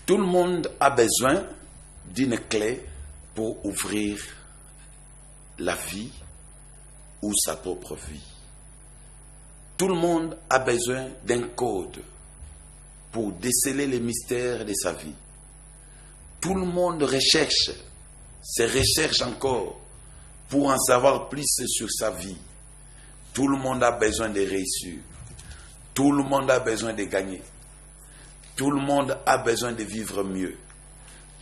Tout le monde a besoin d'une clé pour ouvrir la vie ou sa propre vie. Tout le monde a besoin d'un code pour déceler les mystères de sa vie. Tout le monde se recherche encore pour en savoir plus sur sa vie. Tout le monde a besoin de réussir. Tout le monde a besoin de gagner. Tout le monde a besoin de vivre mieux.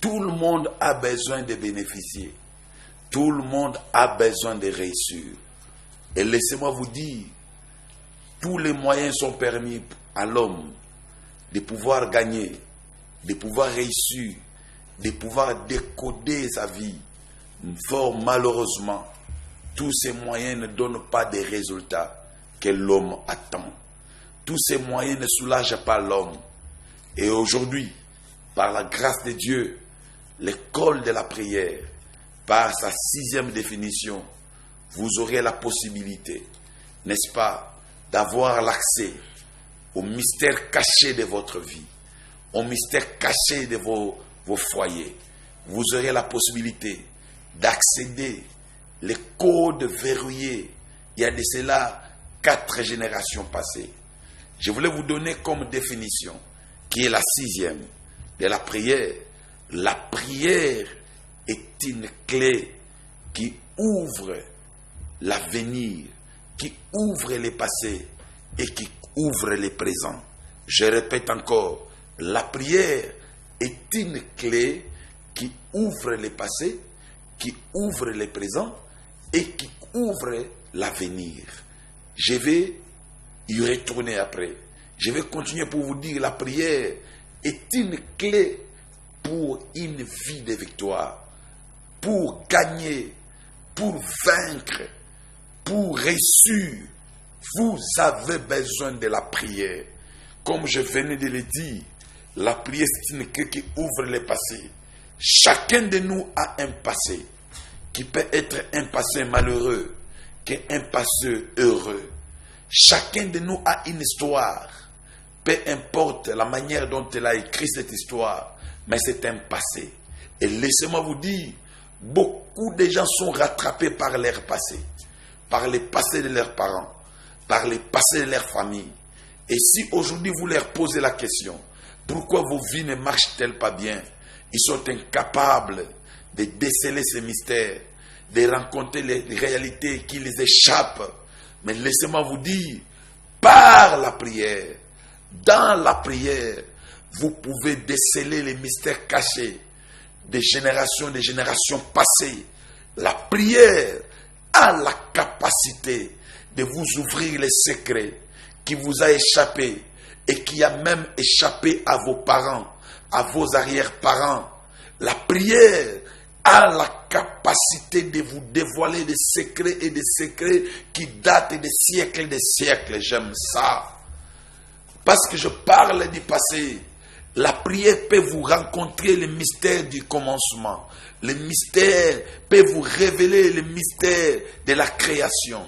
Tout le monde a besoin de bénéficier. Tout le monde a besoin de réussir. Et laissez-moi vous dire, tous les moyens sont permis à l'homme de pouvoir gagner, de pouvoir réussir, de pouvoir décoder sa vie. Fort malheureusement, tous ces moyens ne donnent pas des résultats que l'homme attend. Tous ces moyens ne soulagent pas l'homme. Et aujourd'hui, par la grâce de Dieu, l'école de la prière, par sa 6e définition, vous aurez la possibilité, n'est-ce pas, d'avoir l'accès au mystère caché de votre vie, au mystère caché de vos foyers. Vous aurez la possibilité d'accéder les codes verrouillés. Il y a de cela 4 générations passées. Je voulais vous donner comme définition, qui est la 6e, de la prière. La prière est une clé qui ouvre l'avenir, qui ouvre le passé et qui ouvre le présent. Je répète encore, la prière est une clé qui ouvre le passé, qui ouvre le présent et qui ouvre l'avenir. Je vais y retourner après. Je vais continuer pour vous dire, la prière est une clé pour une vie de victoire, pour gagner, pour vaincre, pour réussir. Vous avez besoin de la prière. Comme je venais de le dire, la prière c'est une clé qui ouvre le passé. Chacun de nous a un passé qui peut être un passé malheureux, qu'un passé heureux. Chacun de nous a une histoire. Peu importe la manière dont elle a écrit cette histoire, mais c'est un passé. Et laissez-moi vous dire, beaucoup de gens sont rattrapés par leur passé, par le passé de leurs parents, par le passé de leur famille. Et si aujourd'hui vous leur posez la question, pourquoi vos vies ne marchent-elles pas bien? Ils sont incapables de déceler ces mystères, de rencontrer les réalités qui les échappent. Mais laissez-moi vous dire, par la prière, dans la prière, vous pouvez déceler les mystères cachés des générations passées. La prière a la capacité de vous ouvrir les secrets qui vous a échappé et qui a même échappé à vos parents, à vos arrière-parents. La prière a la capacité de vous dévoiler des secrets et des secrets qui datent des siècles et des siècles. J'aime ça. Parce que je parle du passé. La prière peut vous rencontrer le mystère du commencement. Le mystère peut vous révéler le mystère de la création.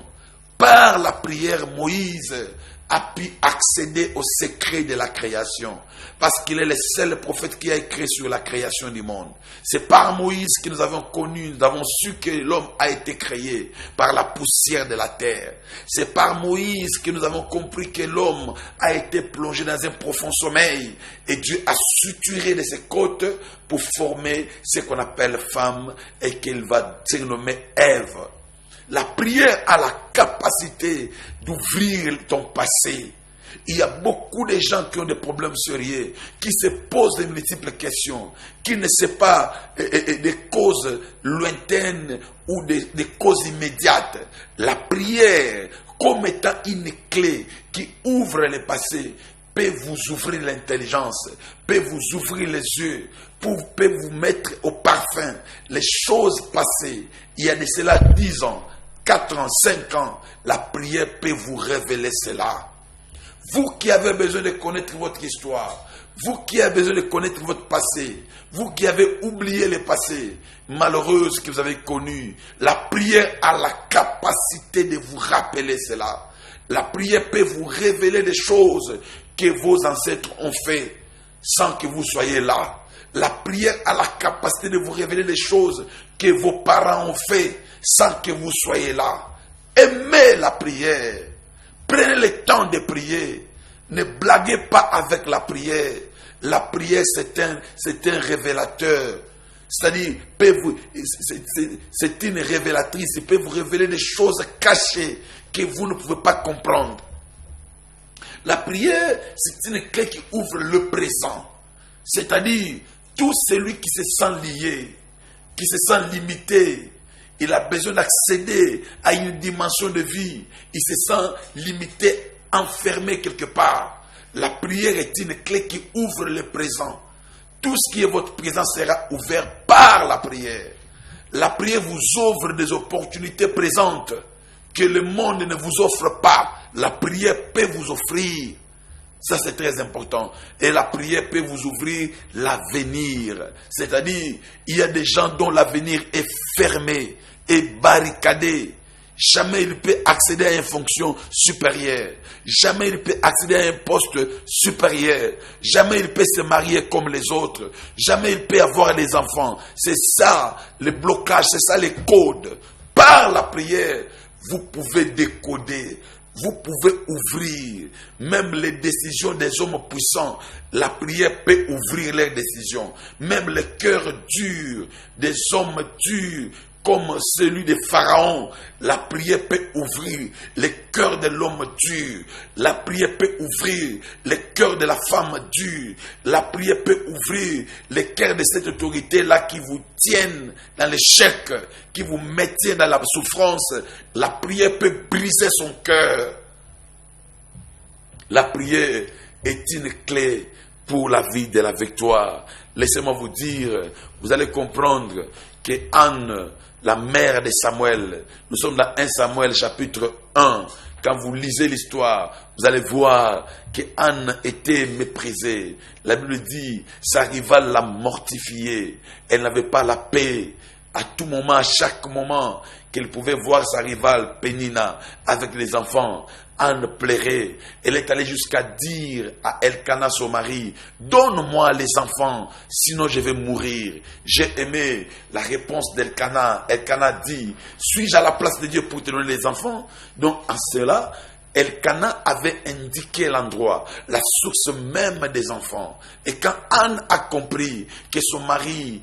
Par la prière, Moïse a pu accéder au secret de la création. Parce qu'il est le seul prophète qui a écrit sur la création du monde. C'est par Moïse que nous avons connu, nous avons su que l'homme a été créé par la poussière de la terre. C'est par Moïse que nous avons compris que l'homme a été plongé dans un profond sommeil. Et Dieu a suturé de ses côtes pour former ce qu'on appelle femme et qu'elle va se nommer Ève. La prière a la capacité d'ouvrir ton passé. Il y a beaucoup de gens qui ont des problèmes sérieux, qui se posent de multiples questions, qui ne savent pas des causes lointaines ou des causes immédiates. La prière, comme étant une clé qui ouvre le passé, peut vous ouvrir l'intelligence, peut vous ouvrir les yeux, peut vous mettre au parfum les choses passées. Il y a de cela 10 ans, 4 ans, 5 ans, la prière peut vous révéler cela. Vous qui avez besoin de connaître votre histoire, vous qui avez besoin de connaître votre passé, vous qui avez oublié le passé malheureux que vous avez connu, la prière a la capacité de vous rappeler cela. La prière peut vous révéler des choses que vos ancêtres ont fait. sans que vous soyez là. La prière a la capacité de vous révéler les choses que vos parents ont fait sans que vous soyez là. Aimez la prière. Prenez le temps de prier. Ne blaguez pas avec la prière. La prière, c'est un révélateur. C'est-à-dire, c'est une révélatrice. Il peut vous révéler des choses cachées que vous ne pouvez pas comprendre. La prière, c'est une clé qui ouvre le présent. C'est-à-dire, tout celui qui se sent lié, qui se sent limité, il a besoin d'accéder à une dimension de vie. Il se sent limité, enfermé quelque part. La prière est une clé qui ouvre le présent. Tout ce qui est votre présent sera ouvert par la prière. La prière vous ouvre des opportunités présentes que le monde ne vous offre pas. La prière peut vous offrir. Ça, c'est très important. Et la prière peut vous ouvrir l'avenir. C'est-à-dire, il y a des gens dont l'avenir est fermé et barricadé. Jamais il peut accéder à une fonction supérieure. Jamais il peut accéder à un poste supérieur. Jamais il peut se marier comme les autres. Jamais il peut avoir des enfants. C'est ça le blocage, c'est ça les codes. Par la prière, vous pouvez décoder. Vous pouvez ouvrir même les décisions des hommes puissants. La prière peut ouvrir leurs décisions. Même les cœurs durs des hommes durs comme celui de Pharaon. La prière peut ouvrir les cœurs de l'homme dur. La prière peut ouvrir les cœurs de la femme dure. La prière peut ouvrir les cœurs de cette autorité-là qui vous tiennent dans l'échec, qui vous maintiennent dans la souffrance. La prière peut briser son cœur. La prière est une clé pour la vie de la victoire. Laissez-moi vous dire, vous allez comprendre que Anne, la mère de Samuel, nous sommes dans 1 Samuel chapitre 1. Quand vous lisez l'histoire, vous allez voir que Anne était méprisée. La Bible dit, sa rivale l'a mortifiée. Elle n'avait pas la paix. À tout moment, à chaque moment qu'elle pouvait voir sa rivale Pénina avec les enfants, Anne pleurait. Elle est allée jusqu'à dire à Elkana, son mari, donne-moi les enfants, sinon je vais mourir. J'ai aimé la réponse d'Elkana. Elkana dit, suis-je à la place de Dieu pour te donner les enfants? Donc en cela, Elkana avait indiqué l'endroit, la source même des enfants. Et quand Anne a compris que son mari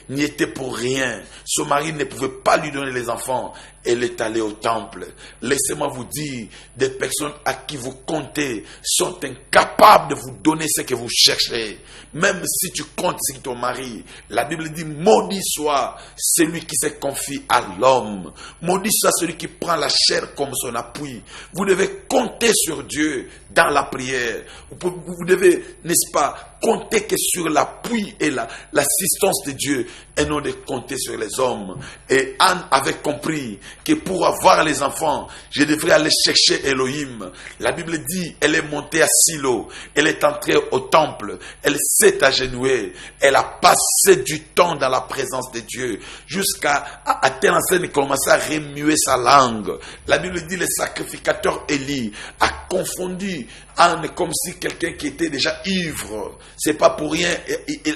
n'y était pour rien, son mari ne pouvait pas lui donner les enfants, elle est allée au temple. Laissez-moi vous dire, des personnes à qui vous comptez sont incapables de vous donner ce que vous cherchez. Même si tu comptes sur ton mari, la Bible dit, maudit soit celui qui se confie à l'homme. Maudit soit celui qui prend la chair comme son appui. Vous devez compter sur Dieu dans la prière. Vous devez, n'est-ce pas, compter que sur l'appui et l'assistance de Dieu et non de compter sur les hommes. Et Anne avait compris que pour avoir les enfants, je devrais aller chercher Elohim. La Bible dit, elle est montée à Silo, elle est entrée au temple, elle s'est agenouillée, elle a passé du temps dans la présence de Dieu, jusqu'à telle enseigne commencer à remuer sa langue. La Bible dit, le sacrificateur Élie a confondu Anne comme si quelqu'un qui était déjà ivre. C'est pas pour rien.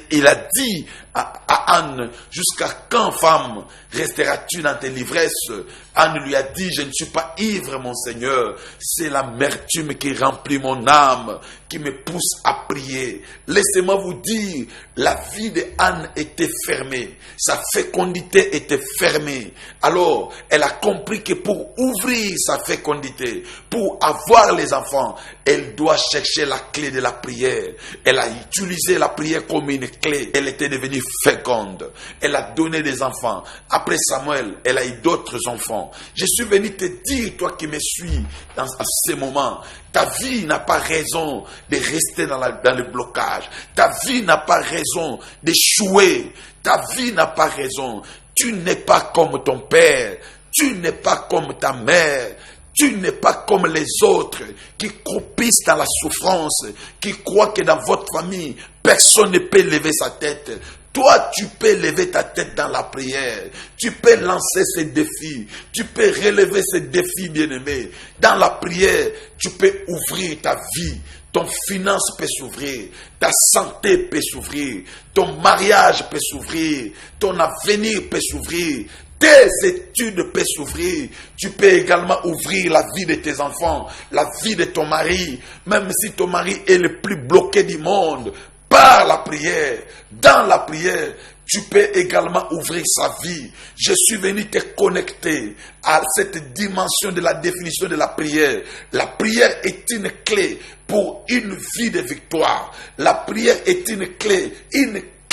Il a dit à Anne, jusqu'à quand, femme, resteras-tu dans tes livresses? Anne lui a dit, je ne suis pas ivre, mon Seigneur. C'est l'amertume qui remplit mon âme, qui me pousse à prier. Laissez-moi vous dire, la vie de Anne était fermée. Sa fécondité était fermée. Alors, elle a compris que pour ouvrir sa fécondité, pour avoir les enfants, elle doit chercher la clé de la prière. Elle a utilisé la prière comme une clé. Elle était devenue féconde. Elle a donné des enfants. Après Samuel, elle a eu d'autres enfants. Je suis venu te dire, toi qui me suis dans ces moments, ta vie n'a pas raison de rester dans le blocage. Ta vie n'a pas raison d'échouer. Ta vie n'a pas raison. Tu n'es pas comme ton père. Tu n'es pas comme ta mère. Tu n'es pas comme les autres qui croupissent dans la souffrance, qui croient que dans votre famille, personne ne peut lever sa tête. Toi, tu peux lever ta tête dans la prière. Tu peux lancer ces défis. Tu peux relever ces défis, bien-aimés. Dans la prière, tu peux ouvrir ta vie. ton finance peut s'ouvrir, ta santé peut s'ouvrir, ton mariage peut s'ouvrir, ton avenir peut s'ouvrir, tes études peuvent s'ouvrir. Tu peux également ouvrir la vie de tes enfants, la vie de ton mari, même si ton mari est le plus bloqué du monde. Par la prière, dans la prière, tu peux également ouvrir sa vie. Je suis venu te connecter à cette dimension de la définition de la prière. La prière est une clé pour une vie de victoire. La prière est une clé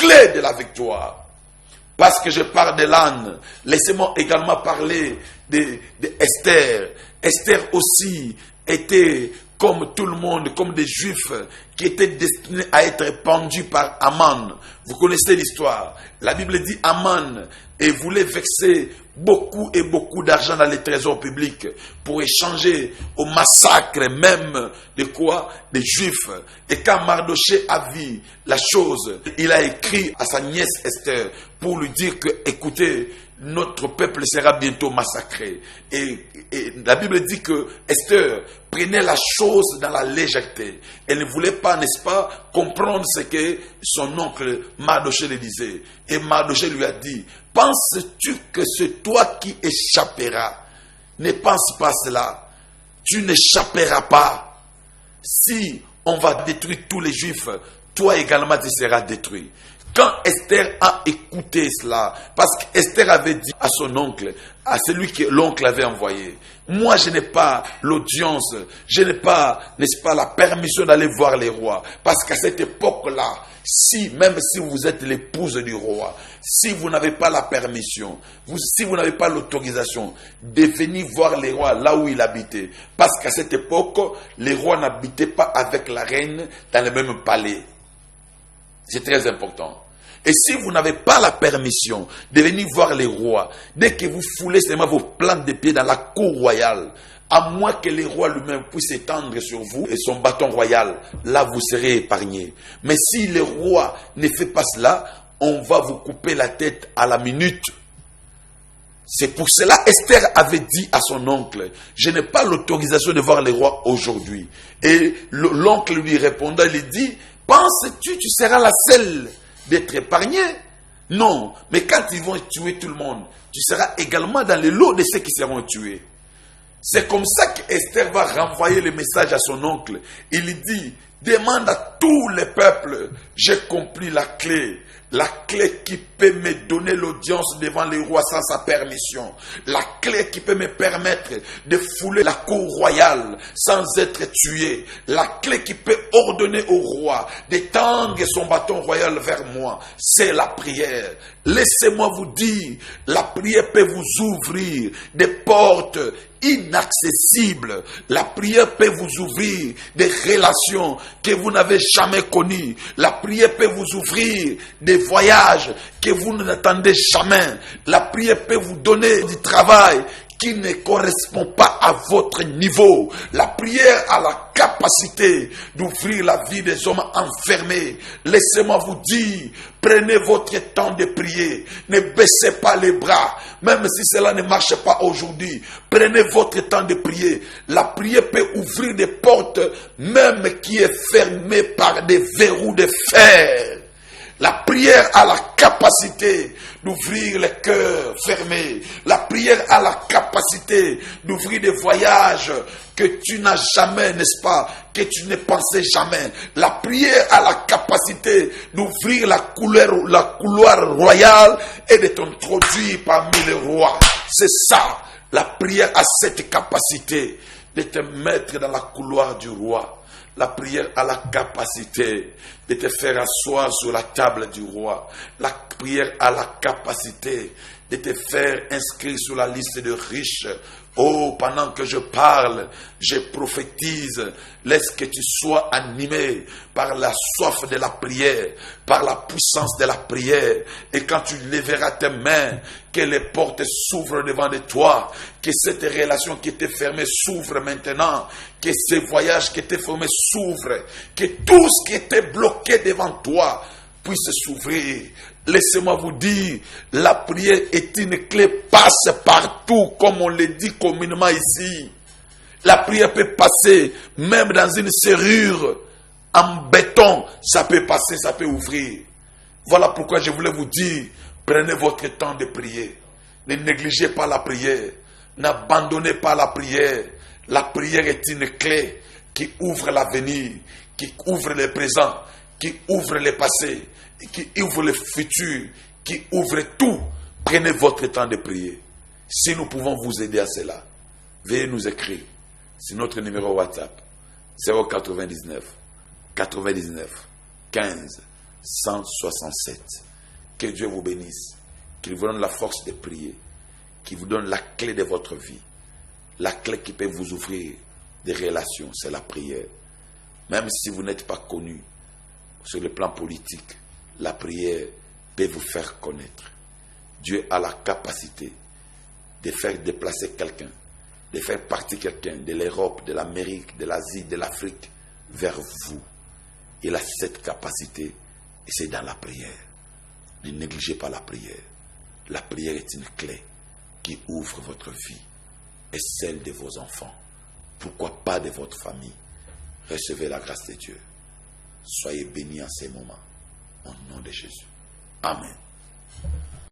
de la victoire. Parce que je parle de l'âne, laissez-moi également parler de Esther. Esther aussi était comme tout le monde, comme des Juifs qui étaient destinés à être pendus par Aman. Vous connaissez l'histoire. La Bible dit Aman et voulait vexer beaucoup et beaucoup d'argent dans les trésors publics pour échanger au massacre même de quoi? Des Juifs. Et quand Mardochée a vu la chose, il a écrit à sa nièce Esther pour lui dire que, écoutez, notre peuple sera bientôt massacré. Et la Bible dit que Esther prenait la chose dans la légèreté. Elle ne voulait pas, n'est-ce pas, comprendre ce que son oncle Mardochée lui disait. Et Mardochée lui a dit, penses-tu que c'est toi qui échapperas? Ne pense pas cela. Tu n'échapperas pas. Si on va détruire tous les Juifs, toi également tu seras détruit. Quand Esther a écouté cela, parce qu'Esther avait dit à son oncle, à celui que l'oncle avait envoyé, moi je n'ai pas l'audience, je n'ai pas, n'est-ce pas, la permission d'aller voir les rois. Parce qu'à cette époque-là, même si vous êtes l'épouse du roi, si vous n'avez pas la permission, si vous n'avez pas l'autorisation de venir voir les rois là où il habitait, parce qu'à cette époque, les rois n'habitaient pas avec la reine dans le même palais. C'est très important. Et si vous n'avez pas la permission de venir voir les rois, dès que vous foulez seulement vos plantes de pied dans la cour royale, à moins que les rois lui-même puissent étendre sur vous et son bâton royal, là vous serez épargné. Mais si le roi ne fait pas cela, on va vous couper la tête à la minute. C'est pour cela Esther avait dit à son oncle, je n'ai pas l'autorisation de voir les rois aujourd'hui. Et l'oncle lui répondait, il lui dit, penses-tu tu seras la seule d'être épargné? Non, mais quand ils vont tuer tout le monde, tu seras également dans le lot de ceux qui seront tués. C'est comme ça qu'Esther va renvoyer le message à son oncle. Il lui dit, demande à tous les peuples, j'ai compris la clé qui peut me donner l'audience devant les rois sans sa permission, la clé qui peut me permettre de fouler la cour royale sans être tué, la clé qui peut ordonner au roi d'étendre son bâton royal vers moi, c'est la prière. Laissez-moi vous dire, la prière peut vous ouvrir des portes inaccessibles. La prière peut vous ouvrir des relations que vous n'avez jamais connues. La prière peut vous ouvrir des voyages que vous n'attendez jamais. La prière peut vous donner du travail qui ne correspond pas à votre niveau. La prière a la capacité d'ouvrir la vie des hommes enfermés. Laissez-moi vous dire, prenez votre temps de prier. Ne baissez pas les bras, même si cela ne marche pas aujourd'hui. Prenez votre temps de prier. La prière peut ouvrir des portes, même qui est fermée par des verrous de fer. La prière a la capacité d'ouvrir les cœurs fermés. La prière a la capacité d'ouvrir des voyages que tu n'as jamais, n'est-ce pas, que tu ne pensais jamais. La prière a la capacité d'ouvrir la couloir royale et de t'introduire parmi les rois. C'est ça. La prière a cette capacité de te mettre dans la couloir du roi. La prière a la capacité de te faire asseoir sur la table du roi. La prière a la capacité de te faire inscrire sur la liste de riches. Oh, pendant que je parle, je prophétise. Laisse que tu sois animé par la soif de la prière, par la puissance de la prière. Et quand tu lèveras tes mains, que les portes s'ouvrent devant de toi, que cette relation qui était fermée s'ouvre maintenant, que ces voyages qui étaient fermés s'ouvrent, que tout ce qui était bloqué devant toi puisse s'ouvrir. Laissez-moi vous dire, la prière est une clé, passe partout, comme on le dit communément ici. La prière peut passer même dans une serrure. En béton, ça peut passer, ça peut ouvrir. Voilà pourquoi je voulais vous dire, prenez votre temps de prier. Ne négligez pas la prière. N'abandonnez pas la prière. La prière est une clé qui ouvre l'avenir, qui ouvre le présent, qui ouvre le passé, qui ouvre le futur, qui ouvre tout. Prenez votre temps de prier. Si nous pouvons vous aider à cela, veuillez nous écrire. C'est notre numéro WhatsApp. 099 99 15 167. Que Dieu vous bénisse. Qu'il vous donne la force de prier. Qu'il vous donne la clé de votre vie. La clé qui peut vous ouvrir des relations, c'est la prière. Même si vous n'êtes pas connu sur le plan politique, la prière peut vous faire connaître. Dieu a la capacité de faire déplacer quelqu'un, de faire partir quelqu'un de l'Europe, de l'Amérique, de l'Asie, de l'Afrique vers vous. Il a cette capacité et c'est dans la prière. Ne négligez pas la prière. La prière est une clé qui ouvre votre vie et celle de vos enfants. Pourquoi pas de votre famille? Recevez la grâce de Dieu. Soyez bénis en ces moments. Au nom de Jésus. Amen.